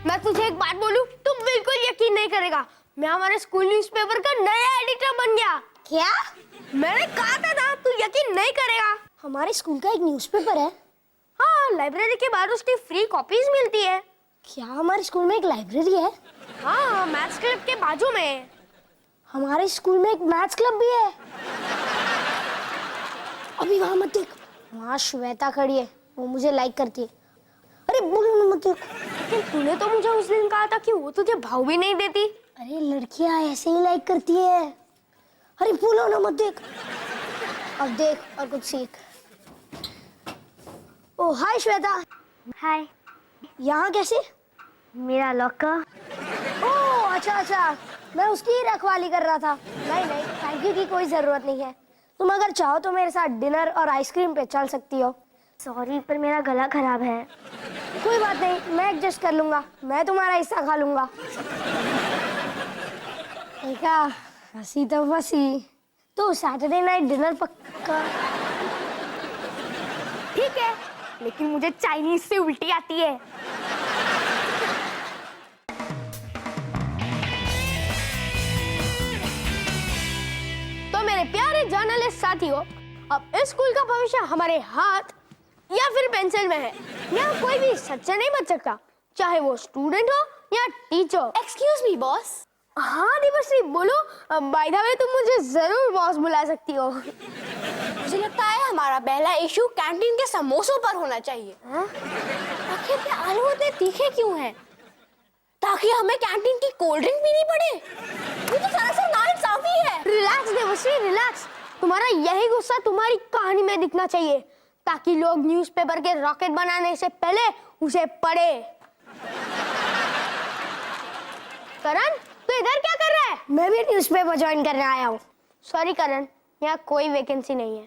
मैं तुझे एक बात बोलूं, तू बिल्कुल यकीन नहीं करेगा। मैं हमारे स्कूल न्यूज़पेपर का नया एडिटर बन गया। क्या? मैंने कहा था ना, तू यकीन नहीं करेगा। हमारे स्कूल का एक न्यूज़पेपर है। हाँ, लाइब्रेरी के बाद उसकी फ्री कॉपीज मिलती है। क्या हमारे स्कूल में एक लाइब्रेरी है? हाँ, मैथ्स क्लब के बाजू में। हमारे स्कूल में एक मैथ्स क्लब भी है। अभी वहां मत देख, वहां श्वेता खड़ी है, वो मुझे लाइक करती है। अरे बोलो मत देख। लेकिन तूने तो मुझे उस दिन कहा था कि वो तुझे भाव भी नहीं देती। अरे लड़कियां ऐसे ही लाइक करती है। अरे बोलो ना मत देख। अब देख और कुछ सीख। ओ हाय श्वेता। हाय। यहाँ कैसे? मेरा लॉकर। ओह अच्छा, मैं उसकी ही रखवाली कर रहा था। नहीं थैंक यू की कोई जरूरत नहीं है। तुम अगर चाहो तो मेरे साथ डिनर और आइसक्रीम पे चल सकती हो। सॉरी, पर मेरा गला खराब है। कोई बात नहीं, मैं एडजस्ट कर लूंगा। मैं तुम्हारा हिस्सा खा लूंगा। देखा, हंसी तो फंसी। तो सैटरडे नाइट डिनर पक्का? ठीक है, लेकिन मुझे चाइनीज से उल्टी आती है। तो मेरे प्यारे जर्नलिस्ट साथियों, अब इस स्कूल का भविष्य हमारे हाथ या फिर पेंसिल में है। यहाँ कोई भी सच्चा नहीं बच सकता, चाहे वो स्टूडेंट हो या टीचर। Excuse me boss. हाँ दिवश्री, बोलो। बाय द वे, तुम मुझे जरूर बॉस बुला सकती हो। मुझे लगता है हमारा पहला इशू कैंटीन के समोसों पर होना चाहिए। आखिर में आलू इतने तीखे क्यों हैं? ताकि हमें कैंटीन की कोल्ड ड्रिंक पीनी पड़े। ये तो सरासर नाइंसाफी है। Relax Devashree, relax. तुम्हारा यही गुस्सा तुम्हारी कहानी में दिखना चाहिए, ताकि लोग न्यूज़पेपर के रॉकेट बनाने से पहले उसे पढ़े। करण, तू इधर क्या कर रहा है? मैं भी न्यूज़पेपर ज्वाइन करने आया हूँ। सॉरी करण, यहाँ कोई वैकेंसी नहीं है।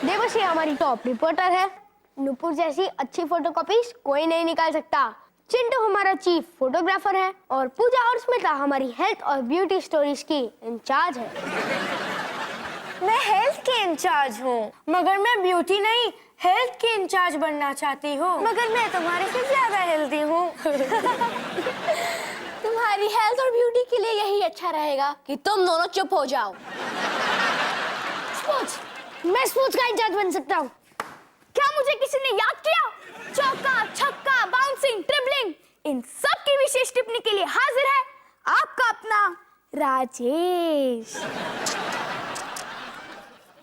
देवश्री हमारी टॉप रिपोर्टर है। नुपुर जैसी अच्छी फोटोकॉपीज कोई नहीं निकाल सकता। चिंटू हमारा चीफ फोटोग्राफर है और पूजा और स्मिता हमारी हेल्थ और ब्यूटी स्टोरीज की इंचार्ज है। मैं हेल्थ के इंचार्ज हूँ, मगर मैं ब्यूटी नहीं, हेल्थ के इंचार्ज बनना चाहती हूँ। मगर मैं तुम्हारे से ज्यादा हेल्दी हूँ। तुम्हारी हेल्थ और ब्यूटी के लिए यही अच्छा रहेगा कि तुम दोनों चुप हो जाओ। स्पोर्ट्स, मैं स्पोर्ट्स का इंचार्ज बन सकता हूँ। क्या मुझे किसी ने याद किया? चौका, छक्का, बाउंसिंग, ट्रिबलिंग, इन सब की विशेष टिप्पणी के लिए हाजिर है आपका अपना राजेश।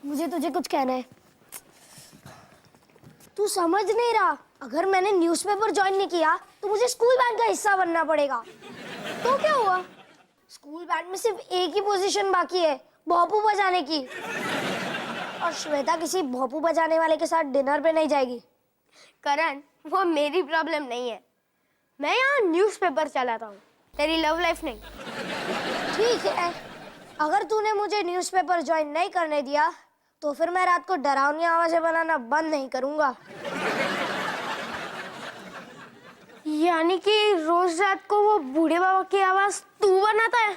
मुझे तुझे कुछ कहना है। तू समझ नहीं रहा, अगर मैंने न्यूज़पेपर ज्वाइन नहीं किया तो मुझे स्कूल बैंड का हिस्सा बनना पड़ेगा। तो क्या हुआ? स्कूल बैंड में सिर्फ एक ही पोजीशन बाकी है, भोपू बजाने की। और श्वेता किसी भोपू बजाने वाले के साथ डिनर पे नहीं जाएगी। करण, वो मेरी प्रॉब्लम नहीं है। मैं यहाँ न्यूज़पेपर चलाता हूँ, तेरी लव लाइफ नहीं। ठीक है, अगर तूने मुझे न्यूज़पेपर ज्वाइन नहीं करने दिया तो फिर मैं रात को डरावनी आवाजें बनाना बंद नहीं करूंगा। यानी कि रोज रात को वो बूढ़े बाबा की आवाज तू बनाता है?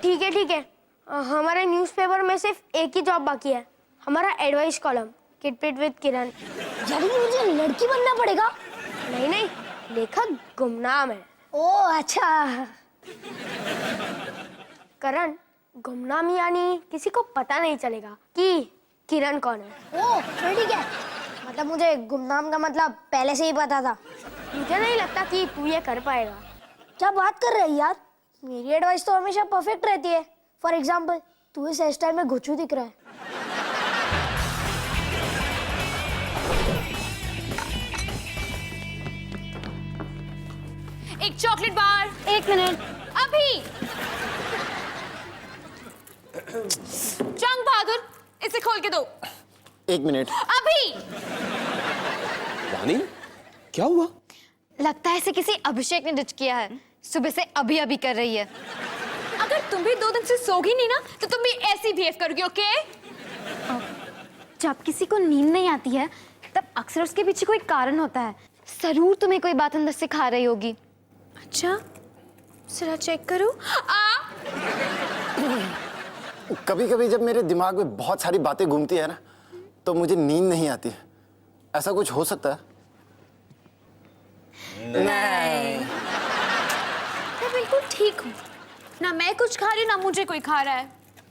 ठीक है। हमारे न्यूज़पेपर में सिर्फ एक ही जॉब बाकी है, हमारा एडवाइस कॉलम, किटपिट विद किरण। यानी कि मुझे लड़की बनना पड़ेगा? नहीं, लेखक गुमनाम है। ओह अच्छा। करण, गुमनाम यानी किसी को पता नहीं चलेगा कि किरण कौन है। ओह ठीक है, मतलब मुझे गुमनाम का मतलब पहले से ही पता था। मुझे नहीं लगता कि तू ये कर पाएगा। क्या बात कर रही यार, मेरी एडवाइस तो हमेशा परफेक्ट रहती है। फॉर एग्जाम्पल, तू इस हेयर स्टाइल में घुचू दिख रहा है। एक चॉकलेट बार। 1 मिनट। अभी। जंग बहादुर, इसे खोल के दो। 1 मिनट। अभी। रानी, क्या हुआ? लगता है इसे किसी अभिषेक ने डिच किया है। सुबह से अभी अभी कर रही है। अगर तुम भी 2 दिन से सोगी नहीं ना, तो तुम भी ऐसी बिहेव करोगी, ओके? जब किसी को नींद नहीं आती है तब अक्सर उसके पीछे कोई कारण होता है। जरूर तुम्हें कोई बात अंदर से खा रही होगी। अच्छा, जरा चेक करो। कभी कभी जब मेरे दिमाग में बहुत सारी बातें घूमती है ना, तो मुझे नींद नहीं आती है। ऐसा कुछ हो सकता है? मैं बिल्कुल ठीक हूँ ना, मैं कुछ खा रही हूँ ना मुझे कोई खा रहा है।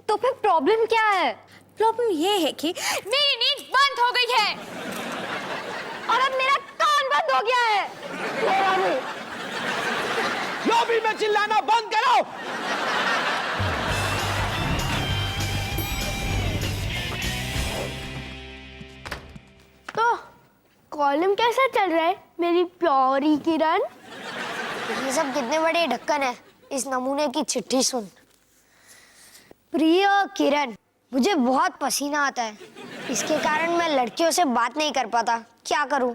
तो फिर प्रॉब्लम क्या है? प्रॉब्लम ये है कि मेरी नींद बंद हो गई है और अब मेरा कान बंद हो गया है। लॉबी में चिल्लाना बंद करो। तो कॉलम कैसा चल रहा है मेरी प्यारी किरण? ये सब कितने बड़े ढक्कन है, इस नमूने की चिट्ठी सुन। प्रिय किरण, मुझे बहुत पसीना आता है, इसके कारण मैं लड़कियों से बात नहीं कर पाता, क्या करूं?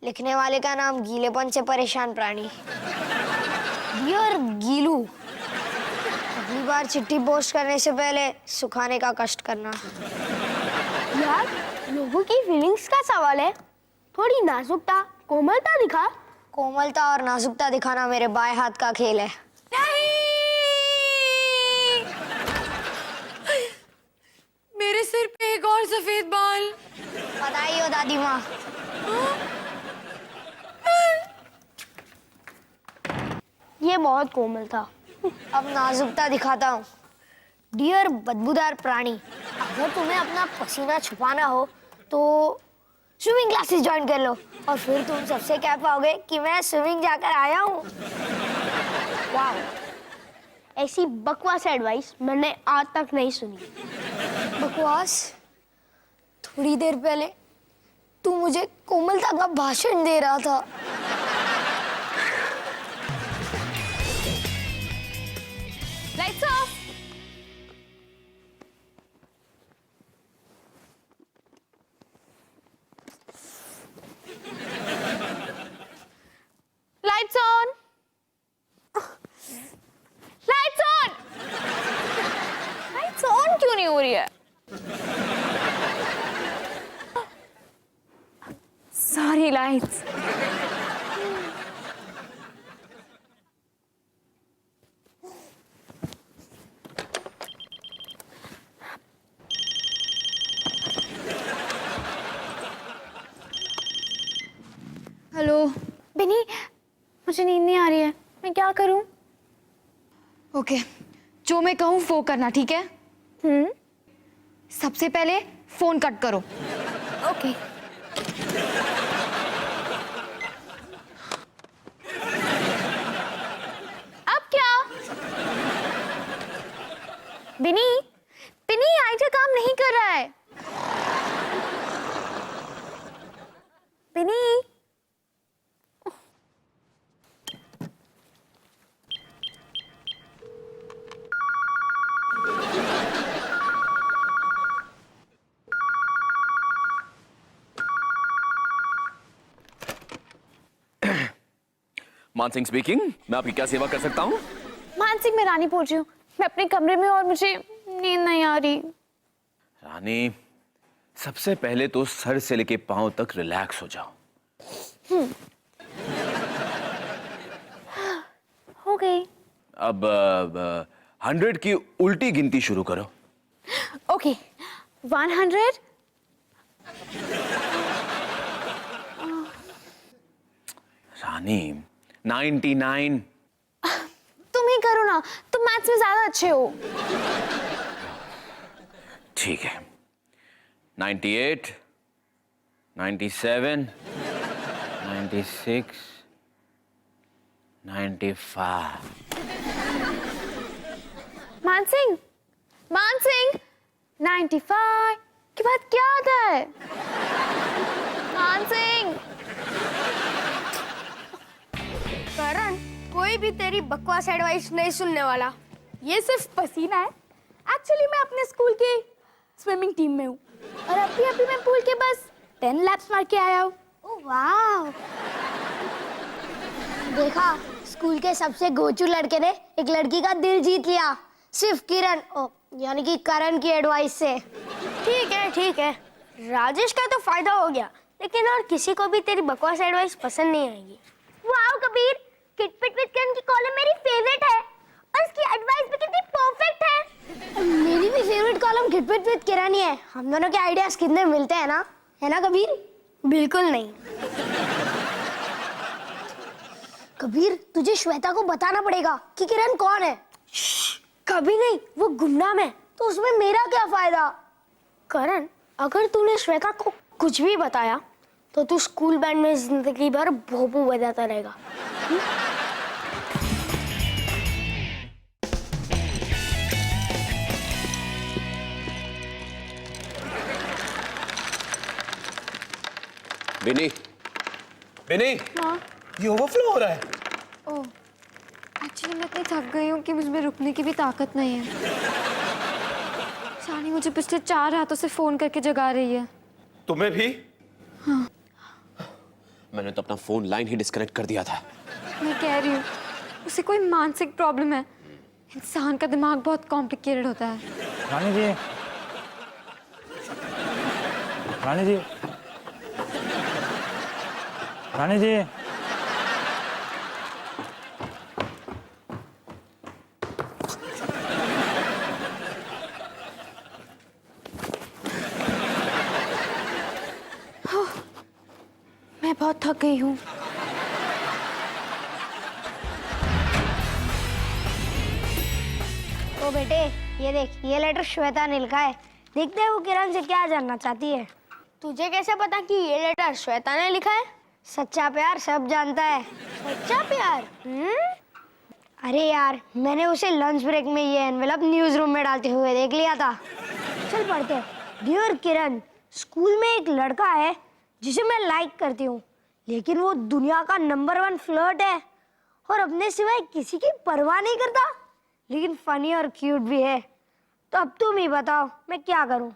लिखने वाले का नाम गीलेपन से परेशान प्राणी। डियर गीलू, अगली बार चिट्ठी पोस्ट करने से पहले सुखाने का कष्ट करना। यार, लोगों की फीलिंग्स का सवाल है, थोड़ी नाजुकता कोमलता दिखा। कोमलता और नाजुकता दिखाना मेरे बाएं हाथ का खेल है। नहीं, मेरे सिर पे एक और सफेद बाल। बधाई हो दादी माँ। ये बहुत कोमल था। अब नाजुकता दिखाता हूँ। डियर बदबूदार प्राणी, अगर तुम्हें अपना पसीना छुपाना हो तो स्विमिंग क्लासेस ज्वाइन कर लो और फिर तुम सबसे कह पाओगे कि मैं स्विमिंग जाकर आया हूँ। वाह, ऐसी बकवास एडवाइस मैंने आज तक नहीं सुनी। बकवास? थोड़ी देर पहले तू मुझे कोमलता का भाषण दे रहा था। Lights off. Lights on. Lights on. Lights on क्यों नहीं हो रही है? Sorry lights. हेलो बिनी, मुझे नींद नहीं आ रही है, मैं क्या करूं? ओके, जो मैं कहूँ वो करना, ठीक है? सबसे पहले फोन कट करो। ओके। अब क्या? बिनी, बिनी आइडिया काम नहीं कर रहा है। बिनी, मानसिंह स्पीकिंग, मैं आपकी क्या सेवा कर सकता हूँ? मानसिंह, मैं रानी बोल रही हूँ। मैं अपने कमरे में और मुझे नींद नहीं आ रही। रानी, सबसे पहले तो सर से लेके पांव तक रिलैक्स हो जाओ। हो गई। अब 100 की उल्टी गिनती शुरू करो। ओके, 100। रानी, 99। तुम ही करो ना, तुम मैथ्स में ज्यादा अच्छे हो। ठीक है, 98, 97, 96, 95। मानसिंह, मानसिंह, 95 के बाद क्या आता है? मानसिंह, करण, कोई भी तेरी बकवास एडवाइस नहीं सुनने वाला। ये सिर्फ पसीना है। एक्चुअली मैं अपने स्कूल की स्विमिंग टीम में हूँ और अभी मैं पूल के बस 10 लैप्स मार के आया हूँ। ओह वाह! देखा, स्कूल के सबसे गोचू लड़के ने एक लड़की का दिल जीत लिया, सिर्फ किरण यानी कि करण की एडवाइस से। ठीक है, राजेश का तो फायदा हो गया, लेकिन और किसी को भी तेरी बकवास एडवाइस पसंद नहीं आएगी। वाह कबीर, किट पिट विद किरण की कॉलम मेरी फेवरेट है और इसकी एडवाइस भी कितनी परफेक्ट है। मेरी भी favourite column kit pit with Kiran ही है। हम दोनों के आइडियाज कितने मिलते हैं ना, है ना कबीर? बिल्कुल नहीं। कबीर, तुझे श्वेता को बताना पड़ेगा कि किरण कौन है। कभी नहीं, वो गुमनाम है। तो उसमें मेरा क्या फायदा? करण, अगर तूने श्वेता को कुछ भी बताया तो तू स्कूल बैंड में जिंदगी भर भोपू बजाता रहेगा। विनी, विनी, ये ओवरफ्लो हो रहा है। ओह, एक्चुअली मैं इतनी थक गई हूँ कि मुझमें रुकने की भी ताकत नहीं है। शानी मुझे पिछले 4 रातों से फोन करके जगा रही है। तुम्हें भी? हाँ। मैंने तो अपना फोन लाइन ही डिस्कनेक्ट कर दिया था। मैं कह रही हूँ उसे कोई मानसिक प्रॉब्लम है। इंसान का दिमाग बहुत कॉम्प्लिकेटेड होता है। रानी जी, रानी जी, रानी जी, मैं बहुत थक गई हूँ। ओ बेटे, ये देख, ये लेटर श्वेता ने लिखा है। देखते हैं वो किरण से क्या जानना चाहती है। तुझे कैसे पता कि ये लेटर श्वेता ने लिखा है? सच्चा प्यार सब जानता है। सच्चा प्यार? अरे यार, मैंने उसे लंच ब्रेक में ये एनवेलप न्यूज रूम में डालते हुए देख लिया था। चल पढ़ते हैं। डियर किरण, स्कूल में एक लड़का है जिसे मैं लाइक करती हूँ, लेकिन वो दुनिया का नंबर 1 फ्लर्ट है और अपने सिवाय किसी की परवाह नहीं करता, लेकिन फनी और क्यूट भी है। तो अब तुम ही बताओ, मैं क्या करूँ?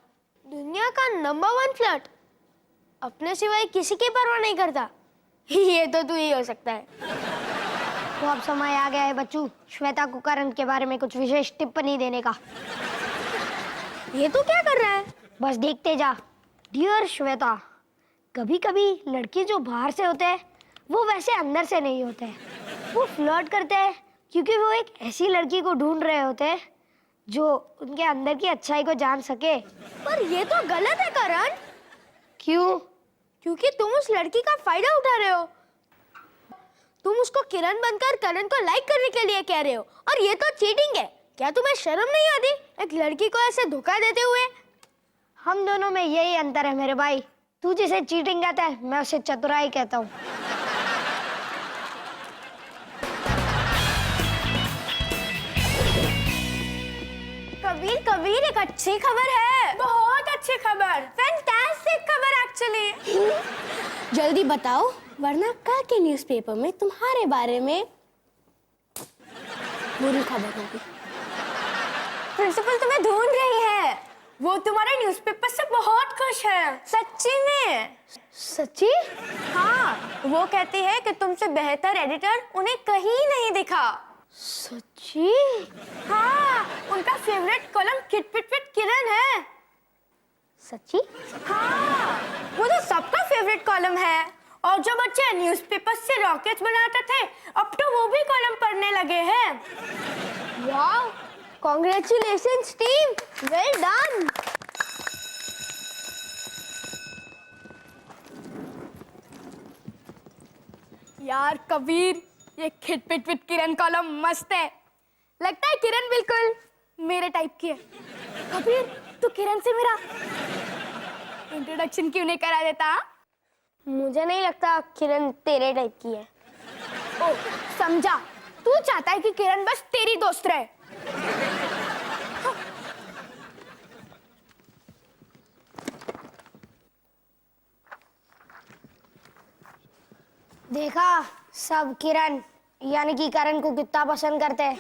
दुनिया का नंबर 1 फ्लर्ट, अपने सिवाय किसी की परवाह नहीं करता। ये तो तू ही हो सकता है। तो अब समय आ गया है बच्चों, श्वेता को करण के बारे में कुछ विशेष टिप्पणी देने का। ये तू क्या कर रहा है? बस देखते जा। डियर श्वेता, कभी कभी लड़के जो बाहर से होते हैं वो वैसे अंदर से नहीं होते। वो फ्लर्ट करते हैं क्योंकि वो एक ऐसी लड़की को ढूंढ रहे होते हैं जो उनके अंदर की अच्छाई को जान सके। पर ये तो गलत है करण। क्यों? क्योंकि तुम उस लड़की का फायदा उठा रहे हो। तुम उसको किरण बनकर करण को लाइक करने के लिए कह रहे हो, और ये तो चीटिंग है। क्या तुम्हें शर्म नहीं आती एक लड़की को ऐसे धोखा देते हुए? हम दोनों में यही अंतर है मेरे भाई। तू जिसे चीटिंग कहता है, मैं उसे चतुराई कहता हूँ। कबीर, कबीर, एक अच्छी खबर है। बहुत अच्छी खबर, फैंटास्टिक खबर एक्चुअली। जल्दी बताओ, वरना कल के न्यूज़पेपर में तुम्हारे बारे में बुरी खबर होगी। प्रिंसिपल तुम्हें ढूंढ रही है। वो तुम्हारे न्यूज़पेपर से बहुत खुश है, सच्ची में। सच्ची? हाँ, वो कहती है कि तुमसे बेहतर एडिटर उन्हें कहीं नहीं दिखा। सच्ची? हाँ, उनका फेवरेट कॉलम किट पिट पिट किरण है। सच्ची? हाँ, वो तो सबका फेवरेट कॉलम है। और जो बच्चे न्यूज़पेपर से रॉकेट्स बनाते थे, अब तो वो भी कॉलम पढ़ने लगे हैं। वाह, कांग्रेचुलेशंस टीम, वेल डन। यार कबीर, ये खिट पिट पिट किरण कॉलम मस्त है। लगता है किरण बिल्कुल मेरे टाइप की है। कबीर, तू किरण से मेरा इंट्रोडक्शन क्यों नहीं करा देता? मुझे नहीं लगता किरण तेरे टाइप की है। ओ, समझा। तू चाहता है कि किरण बस तेरी दोस्त रहे। देखा, सब किरण यानी कि करण को कितना पसंद करते हैं।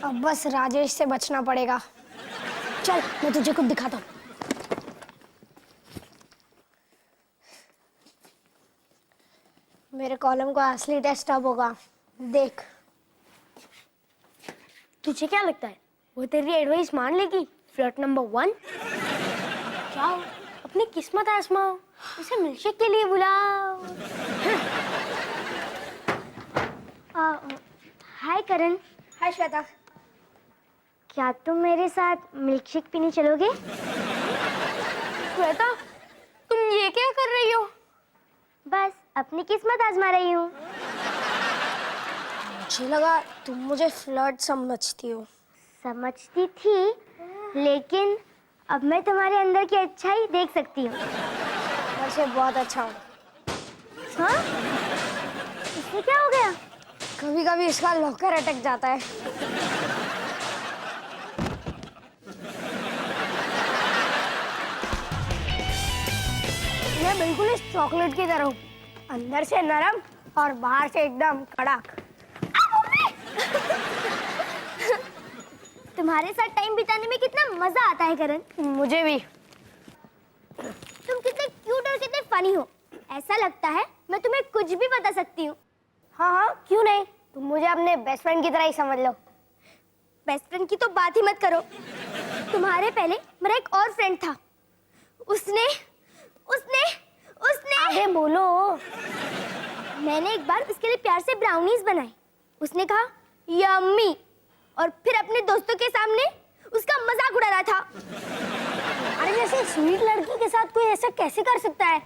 अब बस राजेश से बचना पड़ेगा। चल, मैं तुझे कुछ दिखाता हूँ। मेरे कॉलम का असली टेस्ट अब होगा, देख। तुझे क्या लगता है वो तेरी एडवाइस मान लेगी? Flirt number 1? जाओ, अपनी किस्मत आजमाओ, उसे मिल्कशेक के लिए बुलाओ। हाय करण। हाय श्वेता। क्या तुम मेरे साथ मिल्कशेक पीने चलोगे? श्वेता, तुम ये क्या कर रही हो? बस अपनी किस्मत आजमा रही हूँ। मुझे लगा तुम मुझे फ्लर्ट समझती हो। समझती थी, लेकिन अब मैं तुम्हारे अंदर की अच्छाई देख सकती हूँ। वैसे बहुत अच्छा हूँ। हाँ? इसमें क्या हो गया? कभी कभी इसका लॉकर अटक जाता है। मैं बिल्कुल इस चॉकलेट की तरह हूँ, अंदर से नरम और बाहर से एकदम कड़क। तुम्हारे साथ टाइम बिताने में कितना मजा आता है करण। मुझे भी। तुम कितने क्यूट और कितने फनी हो, ऐसा लगता है मैं तुम्हें कुछ भी बता सकती हूँ। हाँ हाँ, क्यों नहीं, तुम मुझे अपने बेस्ट फ्रेंड की तरह ही समझ लो। बेस्ट फ्रेंड की तो बात ही मत करो। तुम्हारे पहले मेरा एक और फ्रेंड था, उसने उसने उसने आगे बोलो। मैंने एक बार उसके लिए प्यार से ब्राउनीज बनाए, उसने कहा यम्मी, और फिर अपने दोस्तों के सामने उसका मजाक उड़ा रहा था। अरे जैसे स्वीट लड़की के साथ कोई ऐसा कैसे कर सकता है।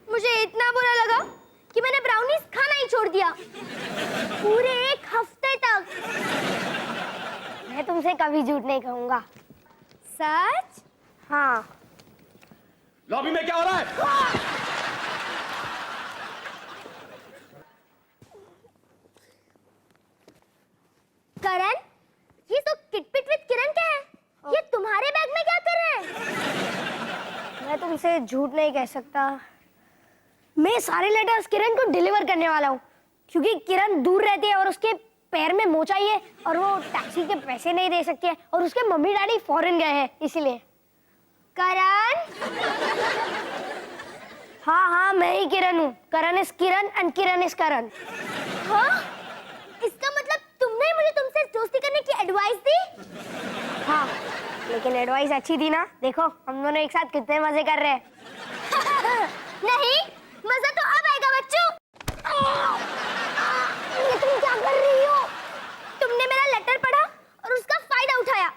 मुझे इतना बुरा लगा कि मैंने ब्राउनीज खाना ही छोड़ दिया, पूरे एक हफ्ते तक। मैं तुमसे कभी झूठ नहीं कहूंगा। सच? हाँ। लॉबी में क्या हो रहा है? करण, ये तो किटपिट विद किरण क्या है? ये तुम्हारे बैग में क्या कर रहे हैं? मैं तुमसे झूठ नहीं कह सकता। मैं सारे लेटर्स किरण को डिलीवर करने वाला हूँ, क्योंकि किरण दूर रहती है और उसके पैर में मोच आई है और वो टैक्सी के पैसे नहीं दे सकती है, और उसके मम्मी डैडी फॉरेन गए हैं इसलिए। करण? हाँ हाँ, मैं ही किरण हूँ। Karan is Kiran and Kiran is Karan. हाँ? इसका मतलब तुमने ही मुझे तुमसे दोस्ती करने की एडवाइस दी? हाँ, लेकिन एडवाइस अच्छी थी ना। देखो हम दोनों एक साथ कितने मजे कर रहे हैं। नहीं, मजा तो अब आएगा बच्चों। ये तुम क्या कर रही हो? तुमने मेरा लेटर पढ़ा और उसका फायदा उठाया।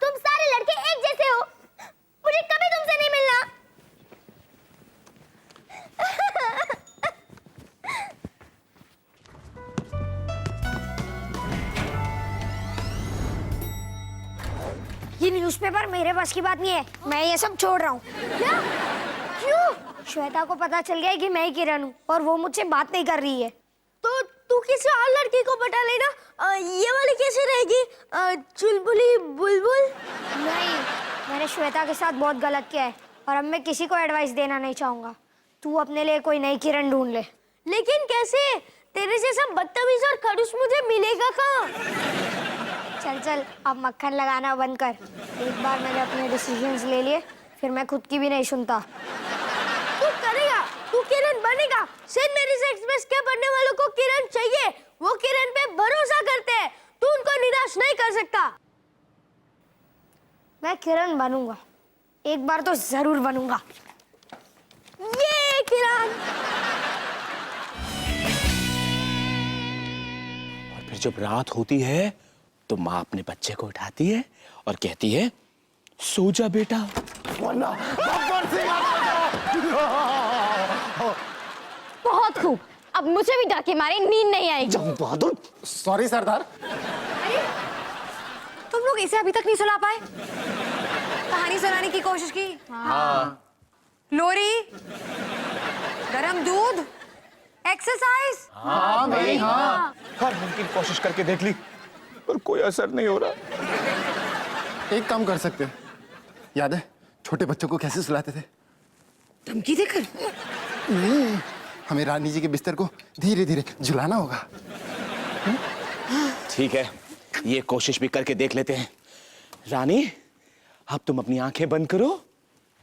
तुम सारे लड़के एक जैसे हो, मुझे कभी तुमसे नहीं मिलना। ये न्यूज़पेपर मेरे बस की बात नहीं है, मैं ये सब छोड़ रहा हूँ। क्या? क्यों? श्वेता को पता चल गया है कि मैं ही किरण हूँ और वो मुझसे बात नहीं कर रही है। तो तू किसी और लड़की को पटा लेना। ये वाली कैसे रहेगी? चुलबुली बुलबुल? नहीं, मैंने श्वेता के साथ बहुत गलत किया है और अब मैं किसी को एडवाइस देना नहीं चाहूंगा। तू अपने लिए कोई नई किरण ढूंढ ले। लेकिन कैसे? तेरे जैसा बदतमीज और खड़ूस मुझे मिलेगा कहाँ? चल चल, अब मक्खन लगाना बंद कर। एक बार मैंने अपने डिसीजंस ले लिए, फिर मैं खुद की भी नहीं सुनता। तू करेगा, तू किरण बनेगा। सेंट मैरीज एक्सप्रेस के पढ़ने वालों को किरण चाहिए, वो किरण पे भरोसा करते हैं। तू उनको निराश नहीं कर सकता। मैं किरण बनूंगा, एक बार तो जरूर बनूंगा। ये किरण। और फिर जब रात होती है तो माँ अपने बच्चे को उठाती है और कहती है सो जा बेटा। वरना गब्बर सिंह आ जाओ। बहुत खूब, अब मुझे भी डाके मारे नींद नहीं आएगी। जंग बहादुर। सॉरी सरदार। तुम लोग इसे अभी तक नहीं सुना पाए? कहानी सुनाने की कोशिश की? हाँ। लोरी, गरम दूध, एक्सरसाइज। हाँ भाई हाँ। हर मुमकिन कोशिश करके देख ली पर कोई असर नहीं हो रहा। एक काम कर सकते हैं, याद है छोटे बच्चों को कैसे सुलाते थे? धमकी देकर? नहीं, हमें रानी जी के बिस्तर को धीरे धीरे झुलाना होगा। ठीक है, ये कोशिश भी करके देख लेते हैं। रानी, अब तुम अपनी आंखें बंद करो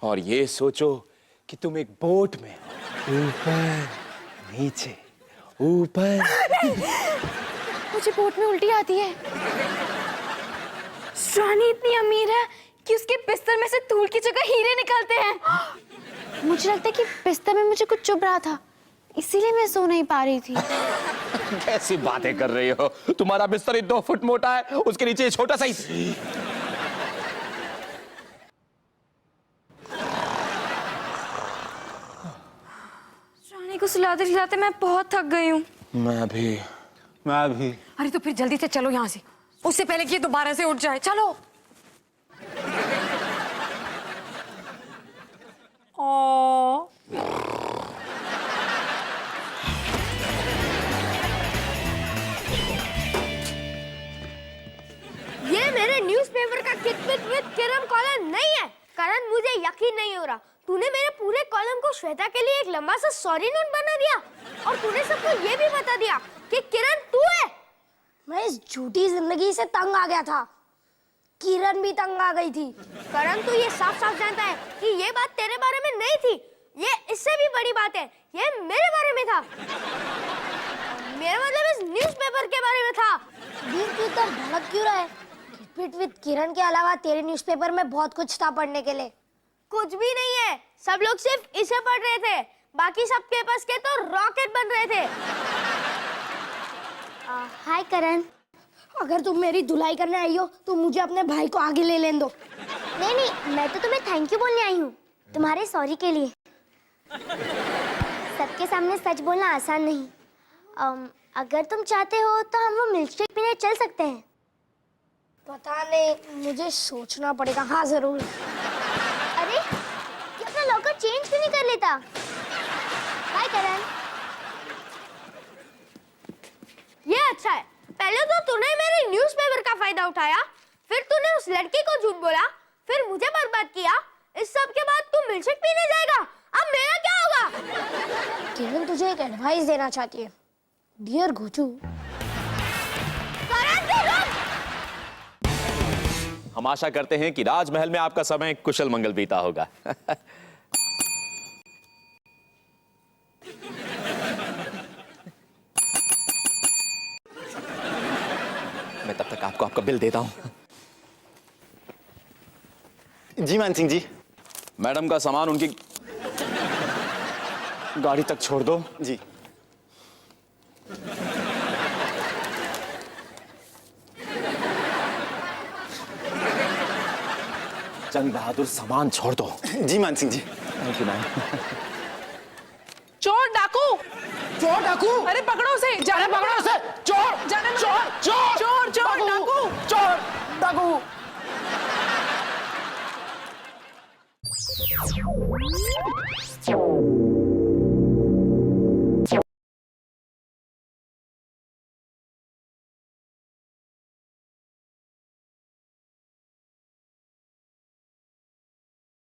और ये सोचो कि तुम एक बोट में ऊपर नीचे ऊपर। मुझे बोट में उल्टी आती है। रानी इतनी अमीर है कि उसके बिस्तर में से धूल की जगह हीरे निकलते हैं। मुझे लगता है कि बिस्तर में मुझे कुछ चुभ रहा था, इसीलिए मैं सो नहीं पा रही थी। कैसी बातें कर रही हो? तुम्हारा बिस्तर 2 फुट मोटा है, उसके नीचे छोटा सा ही। रानी को सुलाते सुलाते मैं बहुत थक गई हूँ। मैं भी। मैं भी। अरे तो फिर जल्दी से चलो यहाँ से, उससे पहले कि ये दोबारा से उठ जाए। चलो। ओ ये मेरे न्यूज़पेपर का किट-पिट विद किरण कॉलम नहीं है। करण, मुझे यकीन नहीं हो रहा, तूने मेरे पूरे कॉलम को श्वेता के लिए एक लंबा सा सॉरी नोट बना दिया और तूने सबको ये भी बता दिया कि किरण तू है। मैं इस झूठी जिंदगी से तंग आ गया था, किरण भी तंग आ गई थी। करण, तू ये साफ साफ जानता है कि ये बात तेरे बारे में नहीं थी, ये इससे भी बड़ी बात है, ये मेरे बारे में था। मेरा मतलब इस न्यूज़पेपर के बारे में था। वीर, तू इतना भड़क क्यों रहा है? किट विद किरण के अलावा तेरे न्यूज़पेपर में बहुत कुछ था पढ़ने के लिए। कुछ भी नहीं है, सब लोग सिर्फ इसे पढ़ रहे थे, बाकी सब केपर्स के तो रॉकेट बन रहे थे। हाय करण, अगर तुम मेरी धुलाई करने आई हो तो मुझे अपने भाई को आगे ले लेने दो। नहीं नहीं, मैं तो तुम्हें थैंक यू बोलने आई हूँ, तुम्हारे सॉरी के लिए। सबके सामने सच बोलना आसान नहीं। अगर तुम चाहते हो तो हम वो मिल्कशेक पीने चल सकते हैं। पता नहीं, मुझे सोचना पड़ेगा। हाँ जरूर। अरे, ये अपना लॉकर चेंज क्यों नहीं कर लेता? बाय करण। ये अच्छा है, पहले तो तूने मेरे न्यूज़पेपर का फायदा उठाया, फिर तूने उस लड़की को झूठ बोला, फिर मुझे बर्बाद किया। इस सब के बाद तू मिल्कशेक पीने जाएगा, अब मेरा क्या होगा? किरण तुझे एक एडवाइस देना चाहती है। डियर घोचू, करण तू रुक। हम आशा करते हैं कि राजमहल में आपका समय कुशल मंगल बीता होगा। मैं तब तक आपको आपका बिल देता हूं। जी मान सिंह जी। मैडम का सामान उनकी गाड़ी तक छोड़ दो। जी। जंग बहादुर सामान छोड़ दो। जी Maan Singh ji. Thank you ma'am. चोर डाकू, चोर डाकू। अरे पकड़ो उसे, जाने पकड़ो उसे। चोर जाने मत। चोर चोर चोर चोर डाकू। चोर डाकू। Thank you.